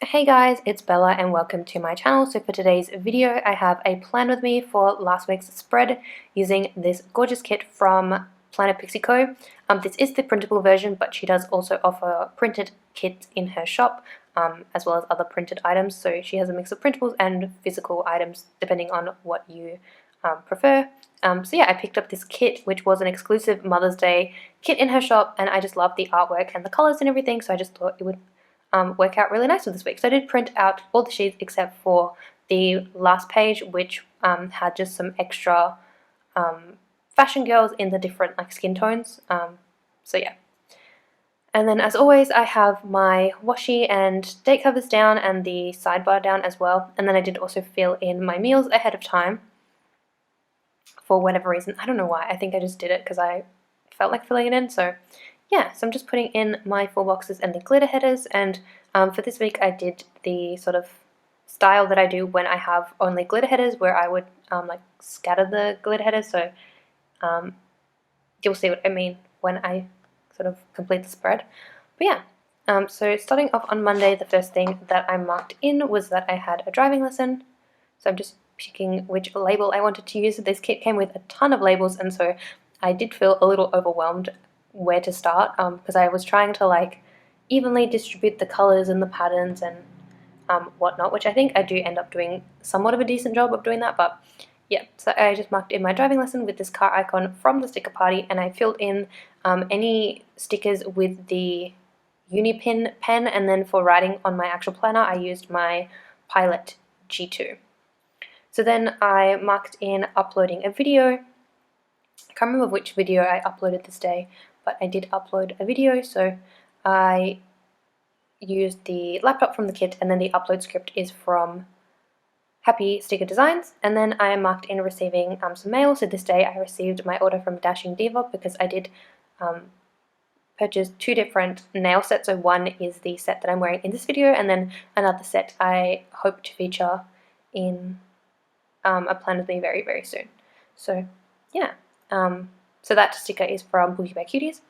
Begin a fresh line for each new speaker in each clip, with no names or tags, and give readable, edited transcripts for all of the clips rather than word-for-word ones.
Hey guys, it's Bella and welcome to my channel. So for today's video I have a plan with me for last week's spread using this gorgeous kit from Planner Pixie Co. This is the printable version, but she does also offer printed kits in her shop, as well as other printed items. So she has a mix of printables and physical items depending on what you prefer. So yeah, I picked up this kit, which was an exclusive Mother's Day kit in her shop, and I just loved the artwork and the colors and everything, so I just thought it would work out really nice for this week. So I did print out all the sheets except for the last page, which had just some extra fashion girls in the different skin tones. So yeah. And then as always I have my washi and date covers down and the sidebar down as well. And then I did also fill in my meals ahead of time for whatever reason. I don't know why. I think I just did it because I felt like filling it in. So yeah, so I'm just putting in my full boxes and the glitter headers, and for this week I did the sort of style that I do when I have only glitter headers, where I would scatter the glitter headers, so you'll see what I mean when I sort of complete the spread. But yeah, so starting off on Monday, the first thing that I marked in was that I had a driving lesson, so I'm just picking which label I wanted to use. This kit came with a ton of labels, and so I did feel a little overwhelmed where to start, because I was trying to evenly distribute the colors and the patterns and whatnot, which I think I do end up doing somewhat of a decent job of doing that. But yeah, so I just marked in my driving lesson with this car icon from the sticker party, and I filled in any stickers with the Unipin pen, and then for writing on my actual planner I used my Pilot G2. So then I marked in uploading a video. I can't remember which video I uploaded this day, but I did upload a video, so I used the laptop from the kit, and then the upload script is from Happy Sticker Designs. And then I marked in receiving some mail. So this day I received my order from Dashing Diva, because I did purchase two different nail sets. So one is the set that I'm wearing in this video, and then another set I hope to feature in a plan with me very, very soon. So yeah. So that sticker is from Boogie by Cuties.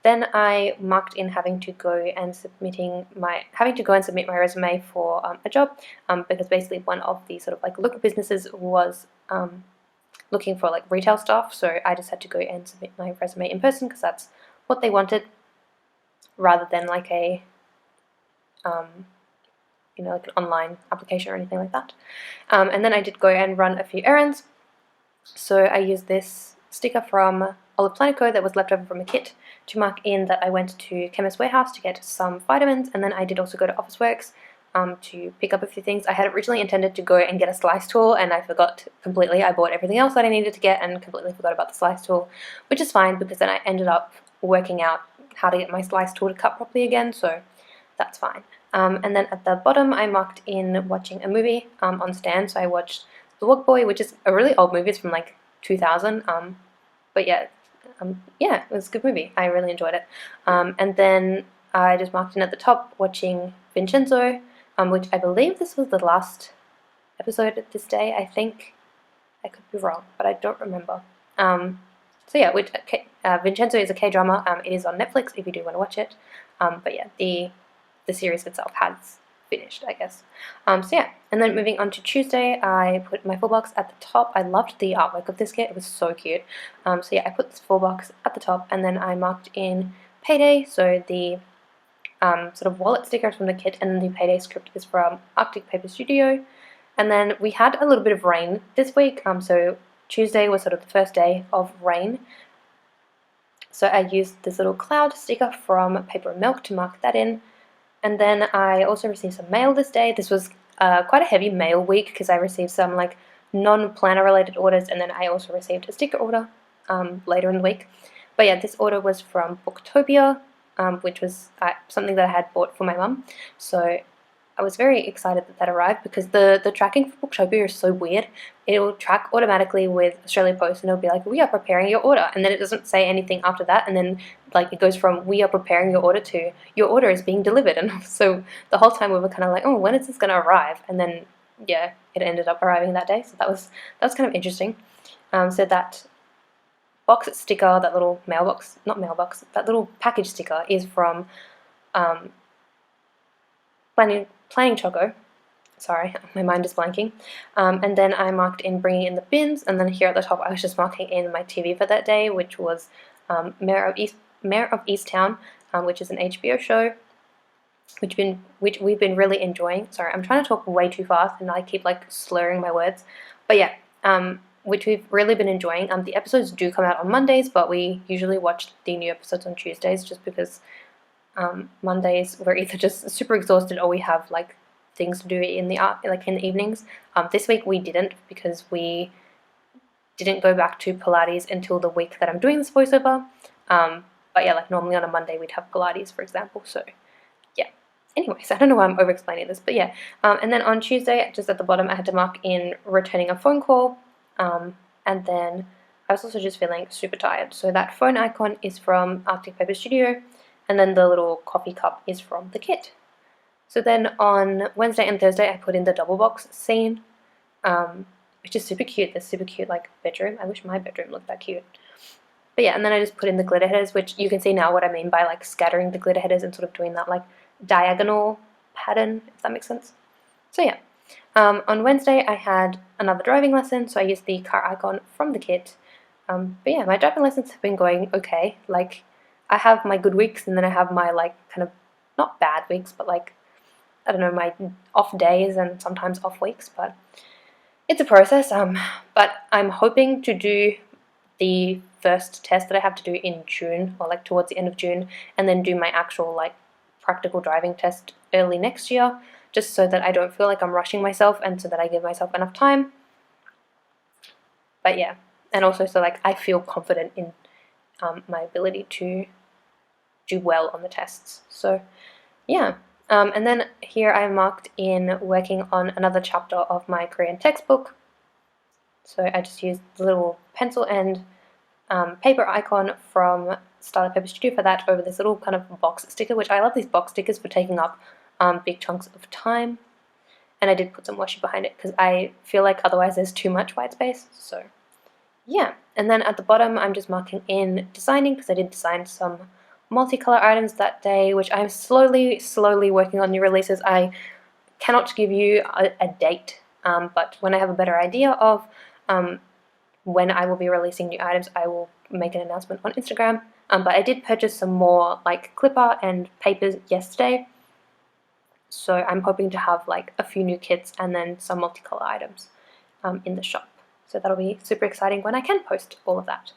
Then I marked in having to go and submit my resume for a job, because basically one of the sort of local businesses was looking for retail staff. So I just had to go and submit my resume in person, because that's what they wanted, rather than an online application or anything like that. And then I did go and run a few errands. So I used this sticker from Planner Co that was left over from a kit to mark in that I went to Chemist Warehouse to get some vitamins, and then I did also go to Officeworks to pick up a few things. I had originally intended to go and get a slice tool, and I forgot completely. I bought everything else that I needed to get and completely forgot about the slice tool, which is fine, because then I ended up working out how to get my slice tool to cut properly again, so that's fine. And then at the bottom I marked in watching a movie on Stan. So I watched The Walk Boy, which is a really old movie. It's from 2000, but yeah, it was a good movie. I really enjoyed it. And then I just marked in at the top watching Vincenzo, which I believe this was the last episode this day. I think I could be wrong, but I don't remember. So yeah, Vincenzo is a K-drama. It is on Netflix if you do want to watch it. But yeah, the series itself has finished, I guess. So yeah, and then moving on to Tuesday, I put my full box at the top. I loved the artwork of this kit. It was so cute. So yeah, I put this full box at the top, and then I marked in payday, so the sort of wallet sticker from the kit, and then the payday script is from Arctic Paper Studio. And then we had a little bit of rain this week, so Tuesday was sort of the first day of rain. So I used this little cloud sticker from Paper and Milk to mark that in. And then I also received some mail this day. This was quite a heavy mail week, because I received some non-planner related orders, and then I also received a sticker order later in the week. But yeah, this order was from Booktopia, which was something that I had bought for my mum. So I was very excited that arrived, because the tracking for Booktopia is so weird. It will track automatically with Australia Post, and it'll be like, we are preparing your order, and then it doesn't say anything after that, and then it goes from we are preparing your order to your order is being delivered. And so the whole time we were kind of like, oh, when is this going to arrive? And then yeah, it ended up arriving that day, so that was kind of interesting. So that box sticker, that little that little package sticker is from Planner planning choco. Sorry, my mind is blanking. And then I marked in bringing in the bins, and then here at the top I was just marking in my TV for that day, which was Mayor of Easttown, which is an HBO show, which we've been really enjoying. Sorry, I'm trying to talk way too fast and I keep like slurring my words. But yeah, which we've really been enjoying. The episodes do come out on Mondays, but we usually watch the new episodes on Tuesdays just because Mondays we're either just super exhausted or we have like things to do in the evenings. This week we didn't because we didn't go back to Pilates until the week that I'm doing this voiceover. But yeah, like normally on a Monday we'd have Pilates, for example. So yeah. Anyways, I don't know why I'm over-explaining this, but yeah. And then on Tuesday, just at the bottom, I had to mark in returning a phone call. And then I was also just feeling super tired. So that phone icon is from Arctic Paper Studio, and then the little coffee cup is from the kit. So then on Wednesday and Thursday, I put in the double box scene, which is super cute. This super cute like bedroom. I wish my bedroom looked that cute. But yeah, and then I just put in the glitter headers, which you can see now what I mean by like scattering the glitter headers and sort of doing that like diagonal pattern, if that makes sense. So yeah, on Wednesday I had another driving lesson, so I used the car icon from the kit. But yeah, my driving lessons have been going okay. Like, I have my good weeks and then I have my like kind of not bad weeks, but like, I don't know, my off days and sometimes off weeks, but it's a process. But I'm hoping to do the first test that I have to do in June, or like towards the end of June, and then do my actual like practical driving test early next year, just so that I don't feel like I'm rushing myself and so that I give myself enough time. But yeah, and also so like I feel confident in my ability to do well on the tests. So yeah. And then here I marked in working on another chapter of my Korean textbook. So I just used the little pencil and paper icon from Starlight Paper Studio for that over this little kind of box sticker, which I love these box stickers for taking up big chunks of time. And I did put some washi behind it because I feel like otherwise there's too much white space. So yeah, and then at the bottom I'm just marking in designing because I did design some multicolor items that day, which I'm slowly working on new releases. I cannot give you a date, but when I have a better idea of when I will be releasing new items, I will make an announcement on Instagram. But I did purchase some more like clipper and papers yesterday, so I'm hoping to have like a few new kits and then some multicolor items in the shop. So that'll be super exciting when I can post all of that.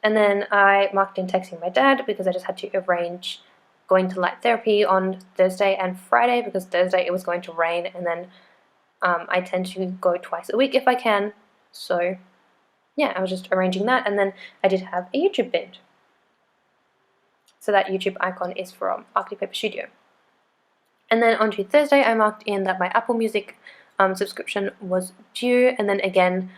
And then I marked in texting my dad because I just had to arrange going to light therapy on Thursday and Friday because Thursday it was going to rain, and then I tend to go twice a week if I can. So yeah, I was just arranging that, and then I did have a YouTube binge. So that YouTube icon is from Arctic Paper Studio. And then onto Thursday, I marked in that my Apple Music subscription was due, and then again,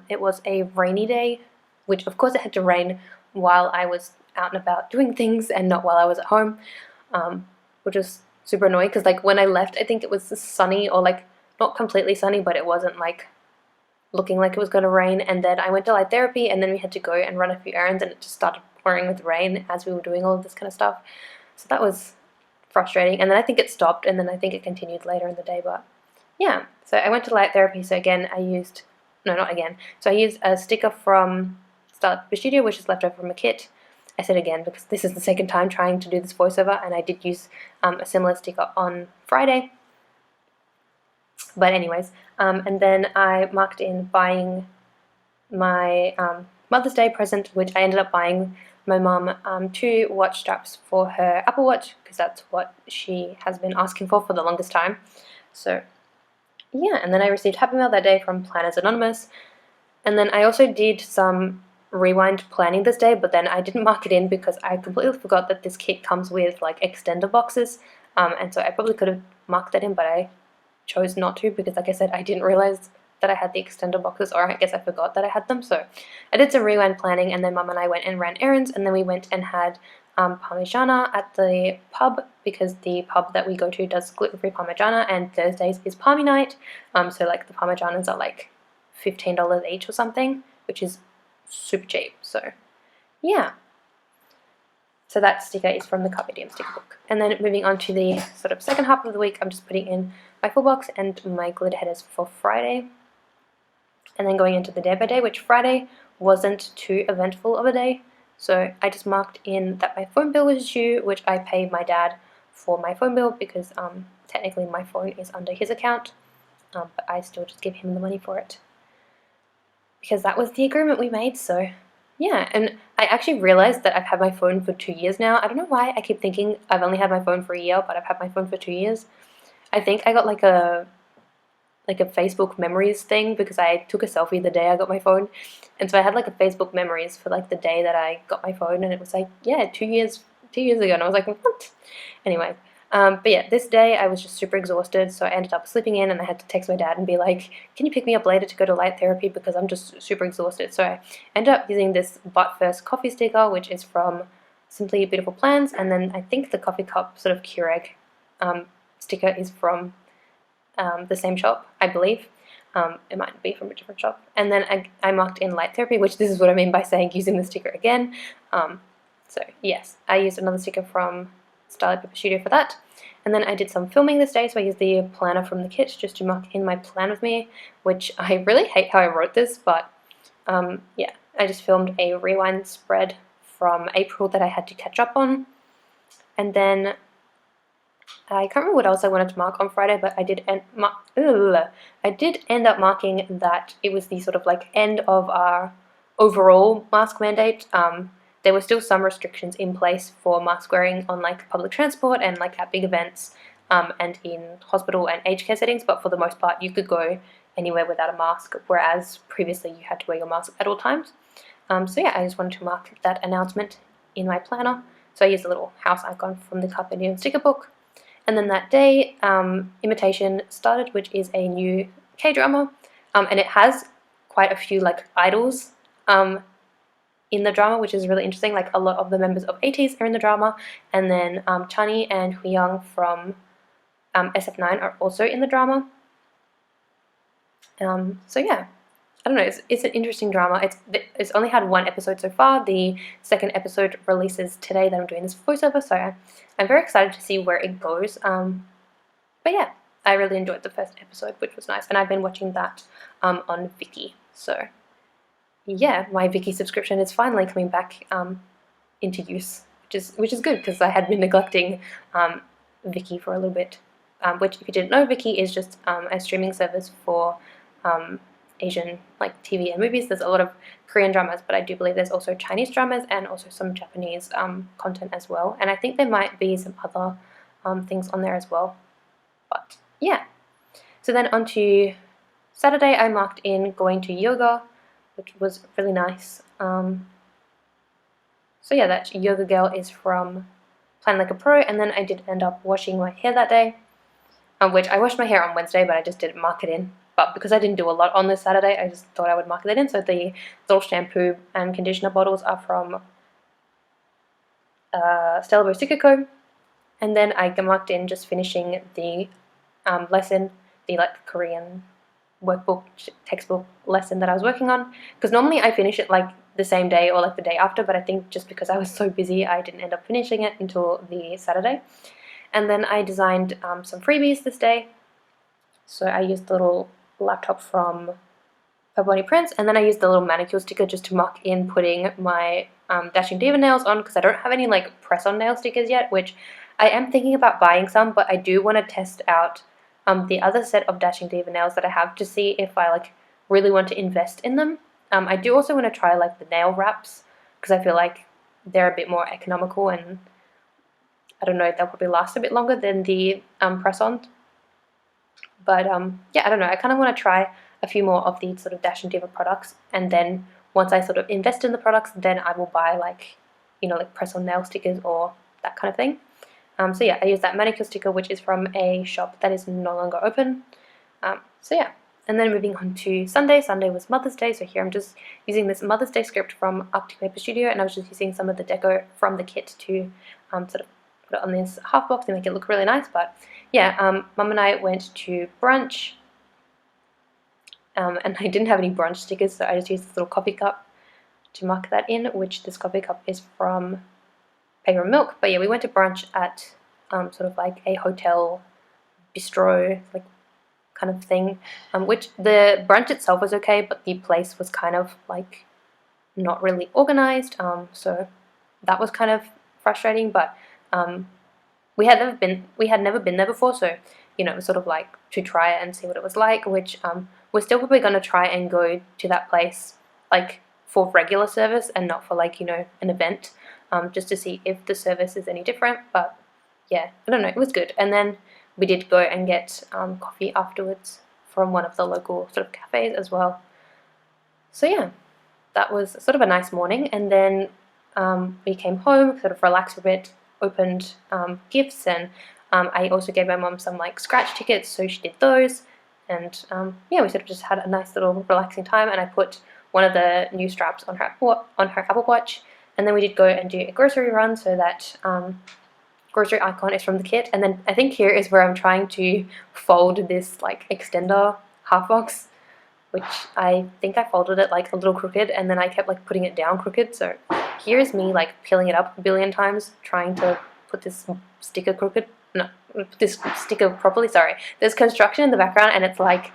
it was a rainy day, which of course it had to rain while I was out and about doing things and not while I was at home, which was super annoying because like when I left, I think it was sunny, or like not completely sunny, but it wasn't like looking like it was going to rain. And then I went to light therapy, and then we had to go and run a few errands, and it just started pouring with rain as we were doing all of this kind of stuff. So that was frustrating. And then I think it stopped, and then I think it continued later in the day. But yeah, so I went to light therapy. So again, I used So I used a sticker from Starlight Paper Studio, which is left over from a kit. I said again because this is the second time trying to do this voiceover, and I did use a similar sticker on Friday. But anyways, and then I marked in buying my Mother's Day present, which I ended up buying my mum 2 watch straps for her Apple Watch because that's what she has been asking for the longest time. So yeah, and then I received Happy Mail that day from Planners Anonymous, and then I also did some rewind planning this day, but then I didn't mark it in because I completely forgot that this kit comes with like extender boxes, and so I probably could have marked that in, but I chose not to because, like I said, I didn't realize that I had the extender boxes, or I guess I forgot that I had them. So I did some rewind planning, and then Mum and I went and ran errands, and then we went and had Parmigiana at the pub because the pub that we go to does gluten-free Parmigiana, and Thursdays is Parmy night. So like the Parmigianas are like $15 each or something, which is super cheap. So yeah. So that sticker is from the Carpe sticker book. And then moving on to the sort of second half of the week, I'm just putting in my full box and my glitter headers for Friday. And then going into the day by day, which Friday wasn't too eventful of a day. So I just marked in that my phone bill was due, which I paid my dad for my phone bill because technically my phone is under his account, but I still just give him the money for it because that was the agreement we made. So yeah, and I actually realized that I've had my phone for 2 years now. I don't know why I keep thinking I've only had my phone for a year, but I've had my phone for 2 years. I think I got like a Facebook memories thing because I took a selfie the day I got my phone, and so I had like a Facebook memories for like the day that I got my phone, and it was like, yeah, 2 years ago, and I was like, what? Anyway, but yeah, this day I was just super exhausted, so I ended up sleeping in, and I had to text my dad and be like, can you pick me up later to go to light therapy because I'm just super exhausted. So I ended up using this But First coffee sticker, which is from Simply Beautiful Plans, and then I think the coffee cup sort of Keurig sticker is from the same shop, I believe. It might be from a different shop. And then I marked in light therapy, which this is what I mean by saying using the sticker again. So yes, I used another sticker from 𝚜𝚑𝚘𝚙𝚜 for that. And then I did some filming this day, so I used the planner from the kit just to mark in my plan with me, which I really hate how I wrote this, but yeah, I just filmed a rewind spread from April that I had to catch up on. And then I can't remember what else I wanted to mark on Friday, but I did end up marking that it was the sort of like end of our overall mask mandate. There were still some restrictions in place for mask wearing on like public transport and like at big events and in hospital and aged care settings, but for the most part you could go anywhere without a mask, whereas previously you had to wear your mask at all times. So yeah, I just wanted to mark that announcement in my planner. So I used a little house icon from the Carpe sticker book. And then that day, 𝚘𝚎𝚗𝚏 started, which is a new K-drama, and it has quite a few like idols in the drama, which is really interesting. Like a lot of the members of 𝚬𝚑𝚘𝚎 are in the drama, and then Chani and Huyoung from SF9 are also in the drama. So yeah, I don't know, it's an interesting drama. It's only had one episode so far. The second episode releases today that I'm doing this voiceover, so I'm very excited to see where it goes. But yeah, I really enjoyed the first episode, which was nice, and I've been watching that on Viki. So yeah, my Viki subscription is finally coming back into use, which is good because I had been neglecting Viki for a little bit. Which, if you didn't know, Viki is just a streaming service for Asian like TV and movies. There's a lot of Korean dramas, but I do believe there's also Chinese dramas and also some Japanese content as well. And I think there might be some other things on there as well. But yeah. So then on to Saturday, I marked in going to yoga, which was really nice. So yeah, that yoga girl is from Plan Like a Pro, and then I did end up washing my hair that day, which I washed my hair on Wednesday, but I just didn't mark it in. But because I didn't do a lot on this Saturday, I just thought I would mark that in. So the little shampoo and conditioner bottles are from 𝚜𝚎𝚘𝚗𝚎𝚜 Co. And then I marked in just finishing the lesson, the like Korean workbook, textbook lesson that I was working on. Because normally I finish it like the same day or like the day after, but I think just because I was so busy, I didn't end up finishing it until the Saturday. And then I designed some freebies this day. So I used the little laptop from Purple Prints, and then I used the little manicure sticker just to mark in putting my Dashing Diva nails on, because I don't have any like press-on nail stickers yet, which I am thinking about buying some, but I do want to test out the other set of Dashing Diva nails that I have to see if I like really want to invest in them. I do also want to try like the nail wraps, because I feel like they're a bit more economical, and I don't know, they'll probably last a bit longer than the press-on. But yeah, I don't know, I kind of want to try a few more of the sort of Dashing Diva products, and then once I sort of invest in the products, then I will buy like, you know, like press-on nail stickers or that kind of thing. So yeah, I use that manicure sticker, which is from a shop that is no longer open. So yeah, and then moving on to Sunday. Sunday was Mother's Day, so here I'm just using this Mother's Day script from Arctic Paper Studio, and I was just using some of the deco from the kit to sort of put it on this half box and make it look really nice. But yeah, Mum and I went to brunch, and I didn't have any brunch stickers, so I just used this little coffee cup to mark that in, which this coffee cup is from paper milk. But yeah, we went to brunch at sort of like a hotel bistro like kind of thing, which the brunch itself was okay, but the place was kind of like not really organized, so that was kind of frustrating. But we had never been there before, so you know, it was sort of like to try it and see what it was like, which we're still probably going to try and go to that place like for regular service and not for like, you know, an event, just to see if the service is any different. But yeah, I don't know, it was good. And then we did go and get coffee afterwards from one of the local sort of cafes as well. So yeah, that was sort of a nice morning. And then we came home, sort of relaxed a bit, opened gifts, and I also gave my mom some like scratch tickets, so she did those. And yeah, we sort of just had a nice little relaxing time, and I put one of the new straps on her Apple Watch. And then we did go and do a grocery run, so that grocery icon is from the kit. And then I think here is where I'm trying to fold this like extender half box, which I think I folded it like a little crooked, and then I kept like putting it down crooked. So here's me like peeling it up a billion times trying to put this sticker crooked. No, this sticker properly, sorry. There's construction in the background and it's like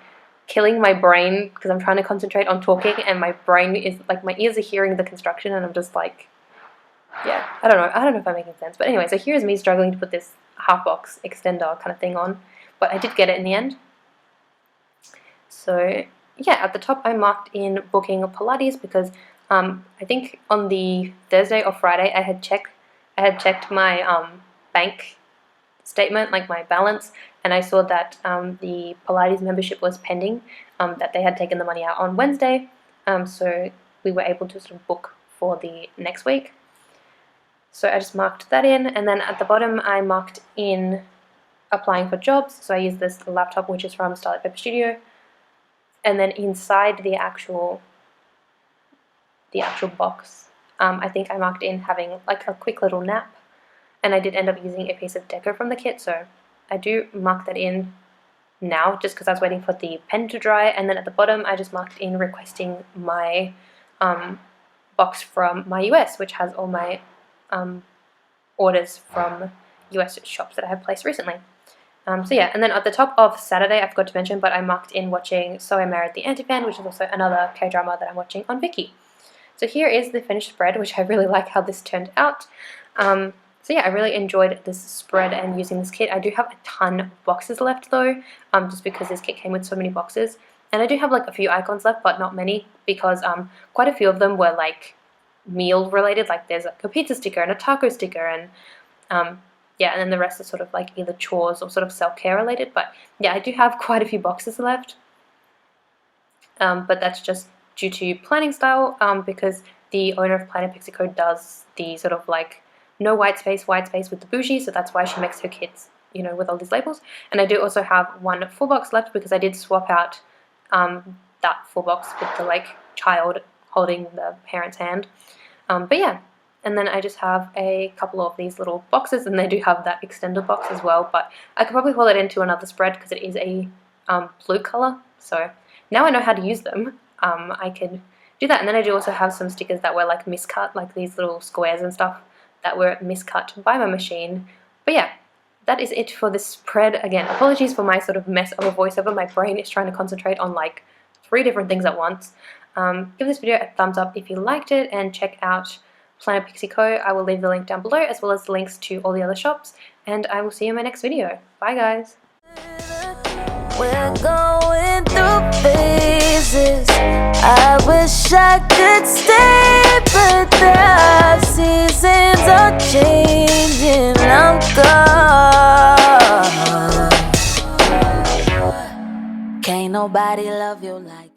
killing my brain because I'm trying to concentrate on talking, and my brain is like, my ears are hearing the construction, and I'm just like, yeah, I don't know if I'm making sense. But anyway, so here's me struggling to put this half box extender kind of thing on, but I did get it in the end. So yeah, at the top I marked in booking Pilates because I think on the Thursday or Friday I had checked my bank statement, like my balance, and I saw that the Pilates membership was pending, that they had taken the money out on Wednesday, so we were able to sort of book for the next week. So I just marked that in, and then at the bottom I marked in applying for jobs. So I used this laptop, which is from 𝚜𝚑𝚘𝚙𝚜 Studio, and then inside the actual box, I think I marked in having like a quick little nap. And I did end up using a piece of deco from the kit, so I do mark that in now just because I was waiting for the pen to dry. And then at the bottom I just marked in requesting my box from my US, which has all my orders from US shops that I have placed recently. So yeah, and then at the top of Saturday, I forgot to mention, but I marked in watching So I Married the Anti-Fan, which is also another K-drama that I'm watching on Viki. So here is the finished spread, which I really like how this turned out. So yeah, I really enjoyed this spread and using this kit. I do have a ton of boxes left though, just because this kit came with so many boxes. And I do have like a few icons left, but not many, because quite a few of them were like meal related. Like there's like a pizza sticker and a taco sticker, and yeah, and then the rest are sort of like either chores or sort of self-care related. But yeah, I do have quite a few boxes left, but that's just due to planning style, because the owner of Planner Pixie Co does the sort of like no white space with the bougie, so that's why she makes her kits, you know, with all these labels. And I do also have one full box left because I did swap out that full box with the like child holding the parent's hand. But yeah, and then I just have a couple of these little boxes, and they do have that extender box as well, but I could probably haul it into another spread because it is a blue color. So now I know how to use them. I can do that. And then I do also have some stickers that were like miscut, like these little squares and stuff that were miscut by my machine. But yeah, that is it for this spread. Again, apologies for my sort of mess of a voiceover. My brain is trying to concentrate on like 3 different things at once. Give this video a thumbs up if you liked it, and check out Planner Pixie Co. I will leave the link down below, as well as links to all the other shops, and I will see you in my next video. Bye guys!
We're going through phases. I wish I could stay, but the seasons are changing. I'm gone. Can't nobody love you like